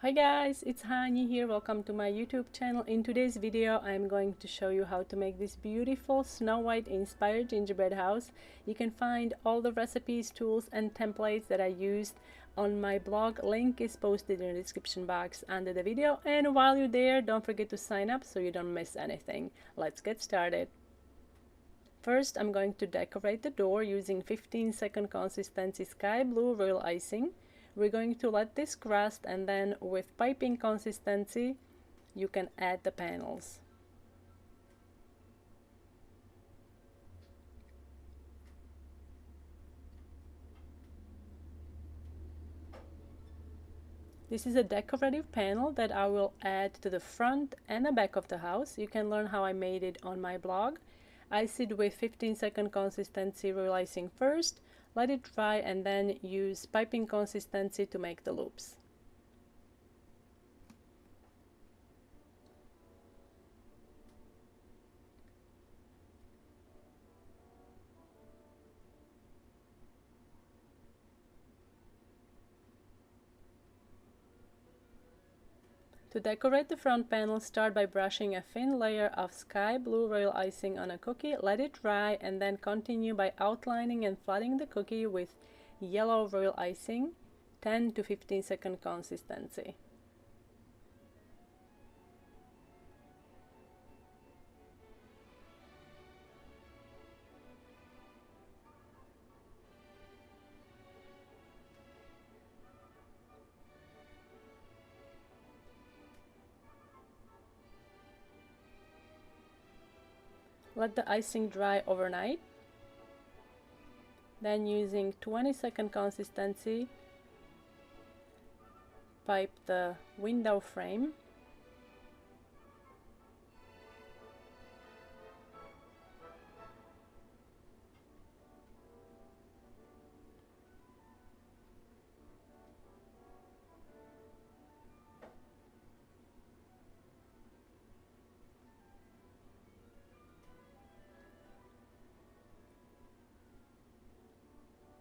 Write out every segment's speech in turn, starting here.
Hi guys, it's Hani here. Welcome to my YouTube channel. In today's video, I'm going to show you how to make this beautiful Snow White inspired gingerbread house. You can find all the recipes, tools, and templates that I used on my blog. Link is posted in the description box under the video. And while you're there, don't forget to sign up so you don't miss anything. Let's get started. First, I'm going to decorate the door using 15-second consistency sky blue royal icing. We're going to let this crust, and then with piping consistency you can add the panels. This is a decorative panel that I will add to the front and the back of the house. You can learn how I made it on my blog. Ice it with 15-second consistency royal icing first, let it dry, and then use piping consistency to make the loops. To decorate the front panel, start by brushing a thin layer of sky blue royal icing on a cookie, let it dry, and then continue by outlining and flooding the cookie with yellow royal icing, 10 to 15-second consistency. Let the icing dry overnight. Then using 20-second consistency, pipe the window frame.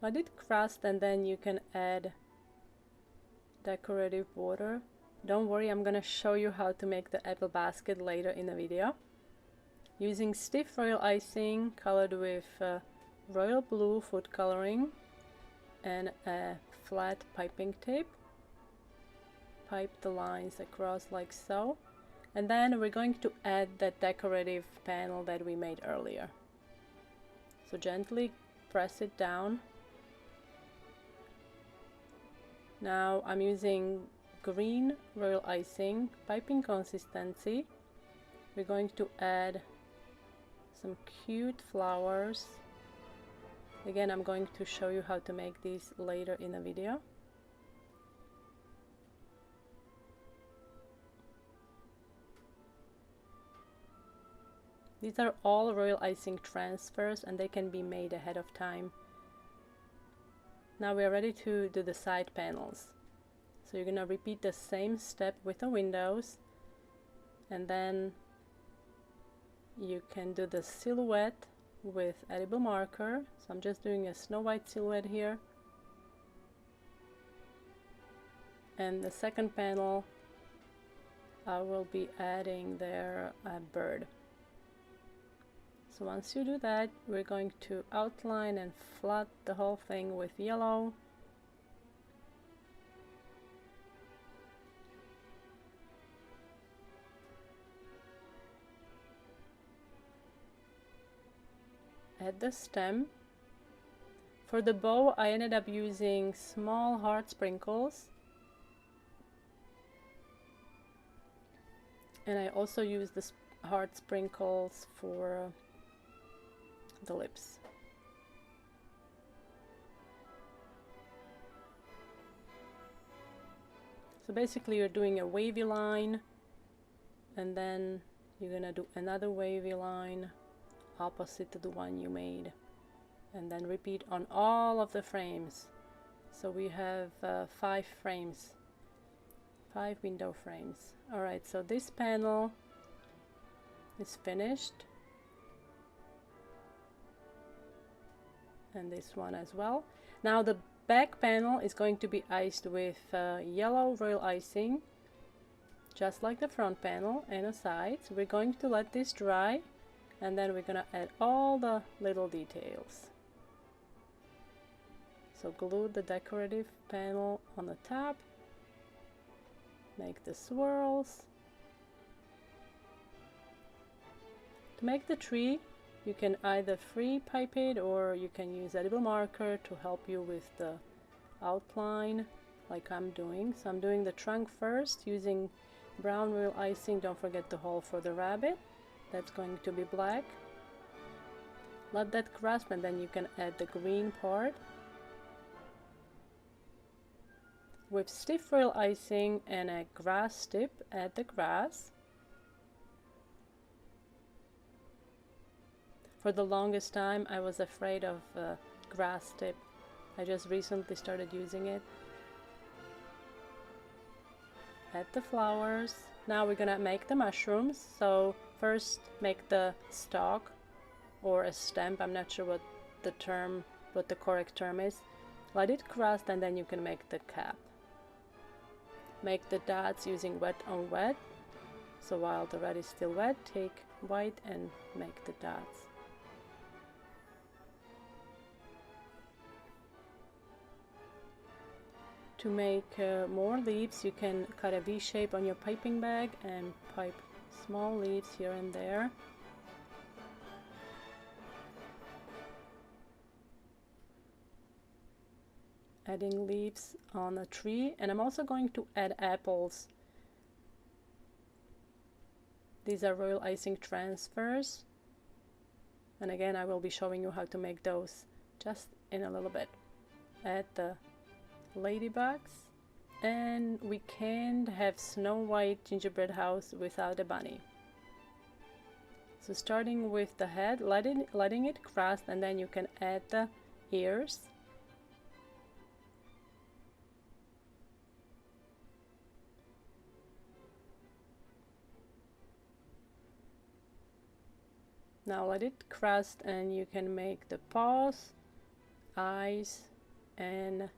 Let it crust, and then you can add decorative border. Don't worry, I'm gonna show you how to make the apple basket later in the video. Using stiff royal icing colored with royal blue food coloring and a flat piping tape, pipe the lines across like so, and then we're going to add that decorative panel that we made earlier. So gently press it down. Now I'm using green royal icing, piping consistency. We're going to add some cute flowers. Again, I'm going to show you how to make these later in the video. These are all royal icing transfers, and they can be made ahead of time. Now we are ready to do the side panels. So you're gonna repeat the same step with the windows, and then you can do the silhouette with edible marker. So I'm just doing a Snow White silhouette here. And the second panel, I will be adding there a bird. So once you do that, we're going to outline and flood the whole thing with yellow. Add the stem. For the bow, I ended up using small heart sprinkles. And I also used the heart sprinkles for the lips. So basically you're doing a wavy line, and then you're gonna do another wavy line opposite to the one you made, and then repeat on all of the frames. So we have 5 frames, 5 window frames. Alright, so this panel is finished, and this one as well. Now the back panel is going to be iced with yellow royal icing, just like the front panel and the sides. We're going to let this dry, and then we're gonna add all the little details. So glue the decorative panel on the top, make the swirls. To make the tree, you can either free pipe it, or you can use edible marker to help you with the outline like I'm doing. So I'm doing the trunk first using brown royal icing. Don't forget the hole for the rabbit. That's going to be black. Let that grasp, and then you can add the green part. With stiff royal icing and a grass tip, add the grass. For the longest time I was afraid of grass tip. I just recently started using it. Add the flowers. Now we're gonna make the mushrooms. So first make the stalk or a stem. I'm not sure what the correct term is. Let it crust, and then you can make the cap. Make the dots using wet on wet. So while the red is still wet, take white and make the dots. To make more leaves, you can cut a V shape on your piping bag and pipe small leaves here and there. Adding leaves on a tree, and I'm also going to add apples. These are royal icing transfers, and again I will be showing you how to make those just in a little bit. Add the ladybugs, and we can't have Snow White gingerbread house without a bunny. So starting with the head, letting it crust, and then you can add the ears. Now let it crust, and you can make the paws, eyes, and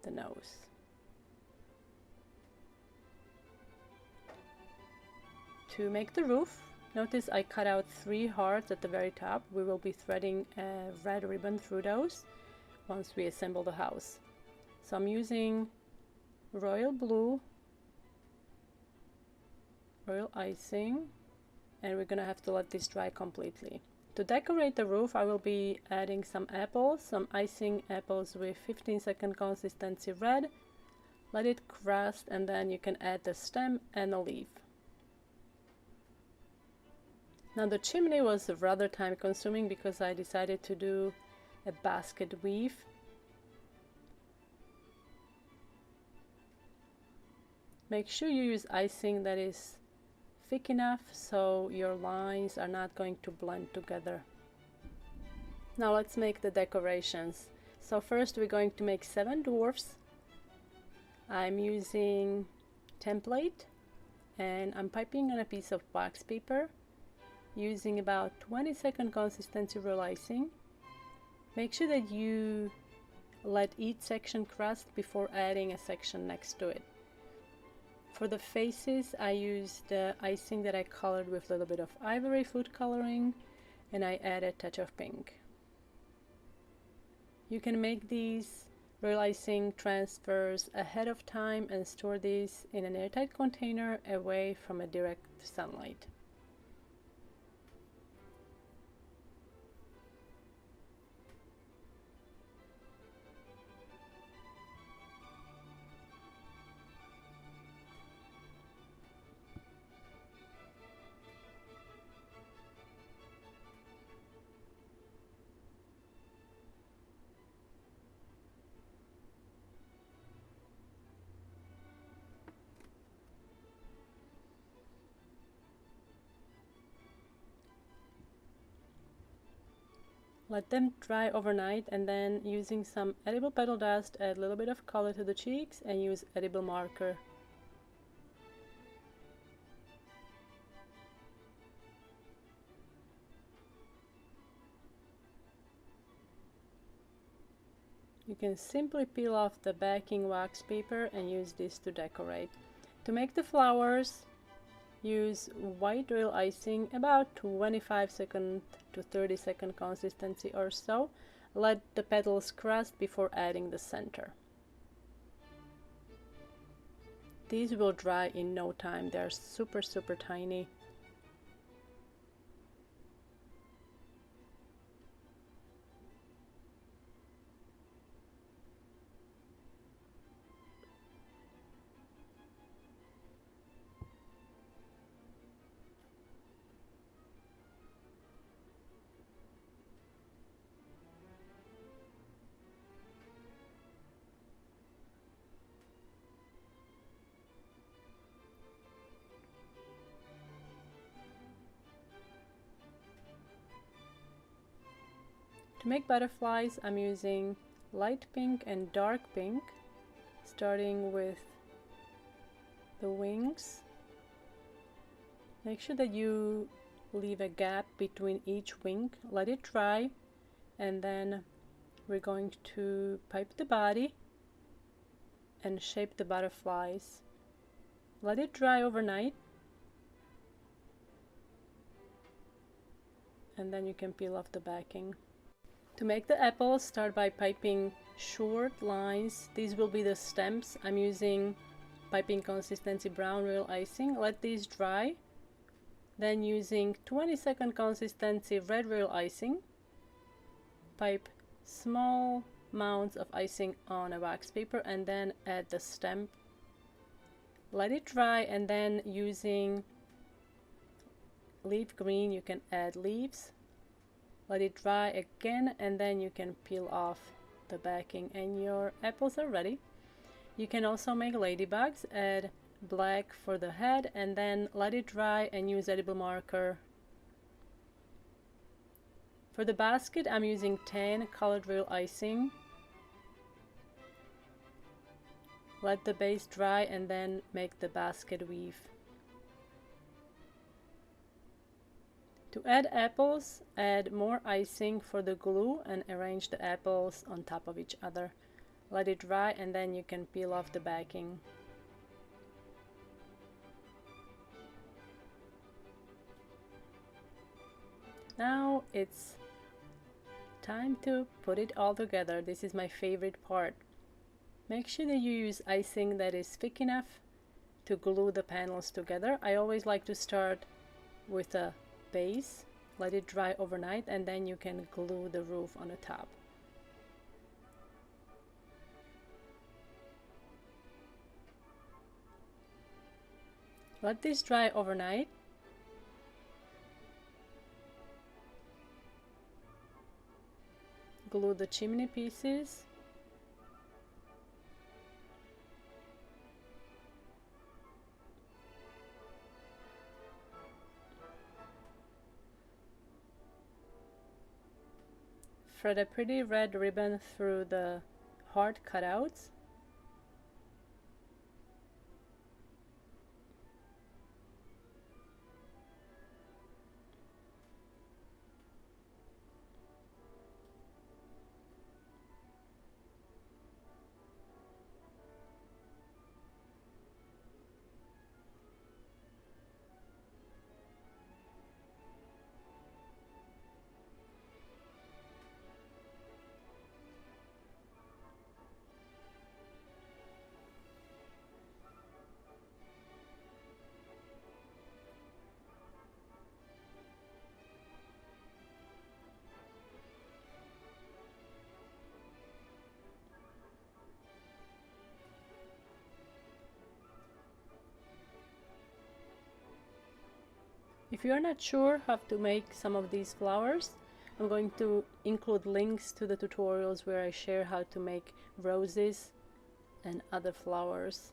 the nose. To make the roof, notice I cut out 3 hearts at the very top. We will be threading a red ribbon through those once we assemble the house. So I'm using royal blue, royal icing, and we're gonna have to let this dry completely. To decorate the roof, I will be adding some apples, some icing apples with 15-second consistency red. Let it crust, and then you can add the stem and a leaf. Now the chimney was rather time consuming because I decided to do a basket weave. Make sure you use icing that is thick enough so your lines are not going to blend together. Now let's make the decorations. So first we're going to make 7 dwarfs. I'm using template, and I'm piping on a piece of wax paper using about 20-second consistency royal icing. Make sure that you let each section crust before adding a section next to it. For the faces, I used icing that I colored with a little bit of ivory food coloring, and I added a touch of pink. You can make these royal icing transfers ahead of time and store these in an airtight container away from a direct sunlight. Let them dry overnight, and then using some edible petal dust, add a little bit of color to the cheeks and use edible marker. You can simply peel off the backing wax paper and use this to decorate. To make the flowers, use white real icing, about 25-second to 30-second consistency or so. Let the petals crust before adding the center. These will dry in no time. They're super tiny. To make butterflies, I'm using light pink and dark pink, starting with the wings. Make sure that you leave a gap between each wing. Let it dry, and then we're going to pipe the body and shape the butterflies. Let it dry overnight, and then you can peel off the backing. To make the apples, start by piping short lines. These will be the stems. I'm using piping consistency brown real icing. Let these dry. Then using 20-second consistency red real icing, pipe small amounts of icing on a wax paper and then add the stem. Let it dry, and then using leaf green you can add leaves. Let it dry again, and then you can peel off the backing and your apples are ready. You can also make ladybugs. Add black for the head and then let it dry and use edible marker. For the basket, I'm using tan colored real icing. Let the base dry and then make the basket weave. To add apples, add more icing for the glue and arrange the apples on top of each other. Let it dry and then you can peel off the backing. Now it's time to put it all together. This is my favorite part. Make sure that you use icing that is thick enough to glue the panels together. I always like to start with a base, let it dry overnight, and then you can glue the roof on the top. Let this dry overnight. Glue the chimney pieces. Thread a pretty red ribbon through the heart cutouts. If you're not sure how to make some of these flowers, I'm going to include links to the tutorials where I share how to make roses and other flowers.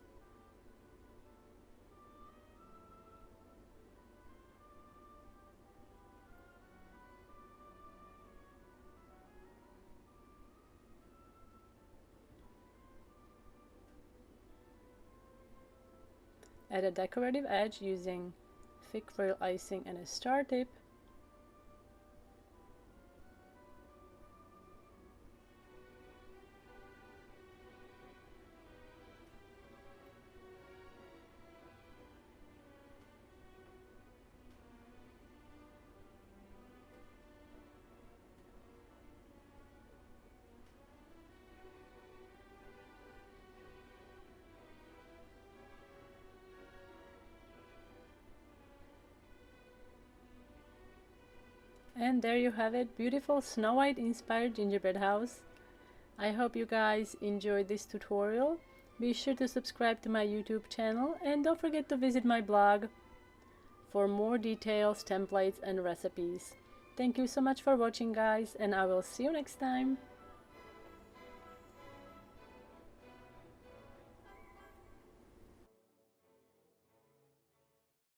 Add a decorative edge using thick real icing and a star tip. And there you have it, beautiful Snow White inspired gingerbread house. I hope you guys enjoyed this tutorial. Be sure to subscribe to my YouTube channel and don't forget to visit my blog for more details, templates and recipes. Thank you so much for watching guys, and I will see you next time.